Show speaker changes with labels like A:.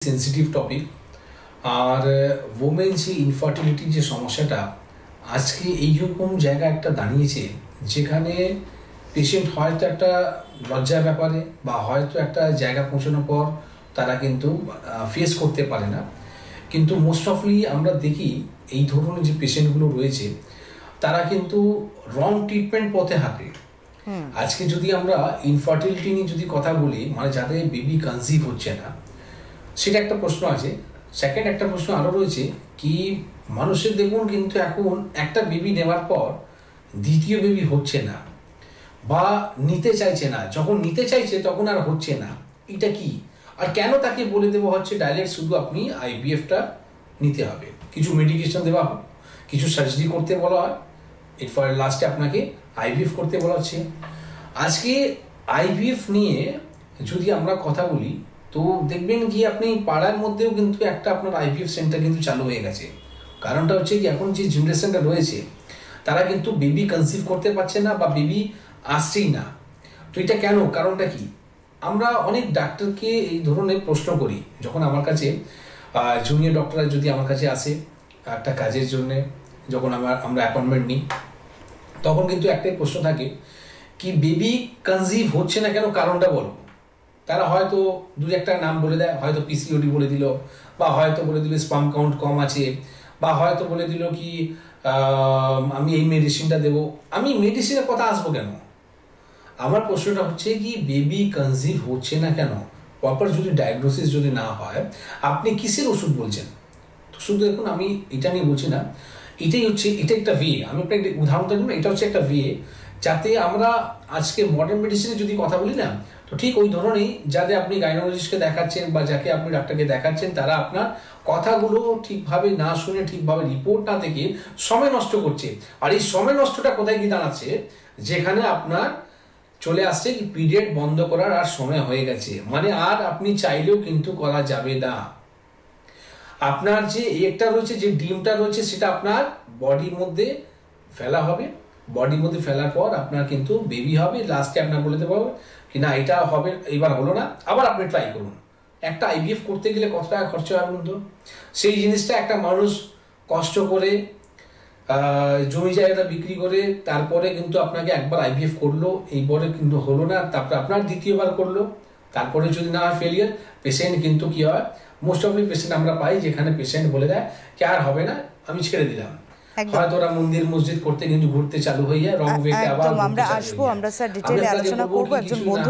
A: Sensitive topic. আর women যে infertility যে সমস্যাটা আজকে এইরকম জায়গা একটা দাঁড়িয়েছে যেখানে পেশেন্ট হয়তো একটা লজ্জার ব্যাপারে বা হয়তো একটা জায়গা পৌঁছানোর পর তারা কিন্তু ফেস করতে পারে না, কিন্তু মোস্ট অফলি আমরা দেখি এই ধরনের যে পেশেন্টগুলো রয়েছে তারা কিন্তু রং ট্রিটমেন্ট পথে হাঁটে। আজকে যদি আমরা ইনফার্টিলিটি নিয়ে যদি কথা বলি, মানে যাদের বেবি কনসিভ হচ্ছে না, সেটা একটা প্রশ্ন আছে। সেকেন্ড একটা প্রশ্ন আরও রয়েছে কি, মানুষের দেখুন কিন্তু এখন একটা বেবি নেওয়ার পর দ্বিতীয় বেবি হচ্ছে না বা নিতে চাইছে না, যখন নিতে চাইছে তখন আর হচ্ছে না। এটা কি আর কেন তাকে বলে দেওয়া হচ্ছে ডাইরেক্ট শুধু আপনি আইভিএফটা নিতে হবে, কিছু মেডিকেশন দেওয়া হয়, কিছু সার্জারি করতে বলা হয়, এরপর লাস্টে আপনাকে আইভিএফ করতে বলা হচ্ছে। আজকে আইভিএফ নিয়ে যদি আমরা কথা বলি তো দেখবেন কি আপনি পাড়ার মধ্যেও কিন্তু একটা আপনার আইভিএফ সেন্টার কিন্তু চালু হয়ে গেছে। কারণটা হচ্ছে কি, এখন যে জেনারেশনটা রয়েছে তারা কিন্তু বেবি কনসিভ করতে পারছে না বা বেবি আসছেই না। তো এটা কেন, কারণটা কি? আমরা অনেক ডাক্তারকে এই ধরনের প্রশ্ন করি, যখন আমার কাছে জুনিয়র ডক্টররা যদি আমার কাছে আসে একটা কাজের জন্যে, যখন আমরা অ্যাপয়েন্টমেন্ট নিই, তখন কিন্তু একটাই প্রশ্ন থাকে কি, বেবি কনসিভ হচ্ছে না কেন, কারণটা বলো। তারা হয়তো দু একটা নাম বলে দেয়, হয়তো পিসিওডি বলে দিল, বা হয়তো বলে দিল স্পার্ম কাউন্ট কম আছে, বা হয়তো বলে দিল কি আমি এই মেডিসিনটা দেবো। আমি মেডিসিনের কথা আসবো কেন, আমার প্রশ্নটা হচ্ছে কি, বেবি কনসিভ হচ্ছে না কেন, প্রপার যদি ডায়াগনোসিস যদি না হয় আপনি কিসের ওষুধ বলছেন। তো শুধু দেখুন, আমি এটা নিয়ে বলছি না, এটা একটা ভে, আমি আপনাকে একটা উদাহরণ দেব না, এটা হচ্ছে একটা ভে যাতে আমরা আজকে মডার্ন মেডিসিনে যদি কথা বলি না, তো ঠিক ওই ধরনেরই যাতে আপনি গাইনোলজিস্টকে দেখাচ্ছেন বা যাকে আপনি ডাক্তারকে দেখাচ্ছেন, তারা আপনার কথাগুলো ঠিকভাবে না শুনে, ঠিকভাবে রিপোর্ট না দেখে সময় নষ্ট করছে। আর এই সময় নষ্টটা কোথায় গিয়ে দাঁড়াচ্ছে, যেখানে আপনার চলে আসছে কি পিরিয়ড বন্ধ করার আর সময় হয়ে গেছে, মানে আর আপনি চাইলেও কিন্তু করা যাবে না। আপনার যে একটা রয়েছে, যে ডিমটা রয়েছে, সেটা আপনার বডির মধ্যে ফেলা হবে, বডির মধ্যে ফেলার পর আপনার কিন্তু বেবি হবে, লাস্টে আপনার বলে দেবো কি না এটা হবে, এবার হলো না, আবার আপনি ট্রাই করুন। একটা আইভিএফ করতে গেলে কত টাকা খরচা হয় বলুন তো? সেই জিনিসটা একটা মানুষ কষ্ট করে জমি জায়গাটা বিক্রি করে তারপরে কিন্তু আপনাকে একবার আইভিএফ করলো, এইবারে কিন্তু হলো না, তারপরে আপনার দ্বিতীয়বার করলো, তারপরে যদি না হয় ফেলিয়ার, পেশেন্ট কিন্তু কি হয়, মোস্ট অফ পেশেন্ট আমরা পাই যেখানে পেশেন্ট বলে দেয় কি আর হবে না, আমি ছেড়ে দিলাম। হয়তো ওরা মন্দির মসজিদ করতে কিন্তু ঘুরতে চালু হয়ে যায়, রং ওয়েতে আবার
B: আমরা আসবো, আমরা স্যার ডিটেইলে আলোচনা করবো। একজন বন্ধু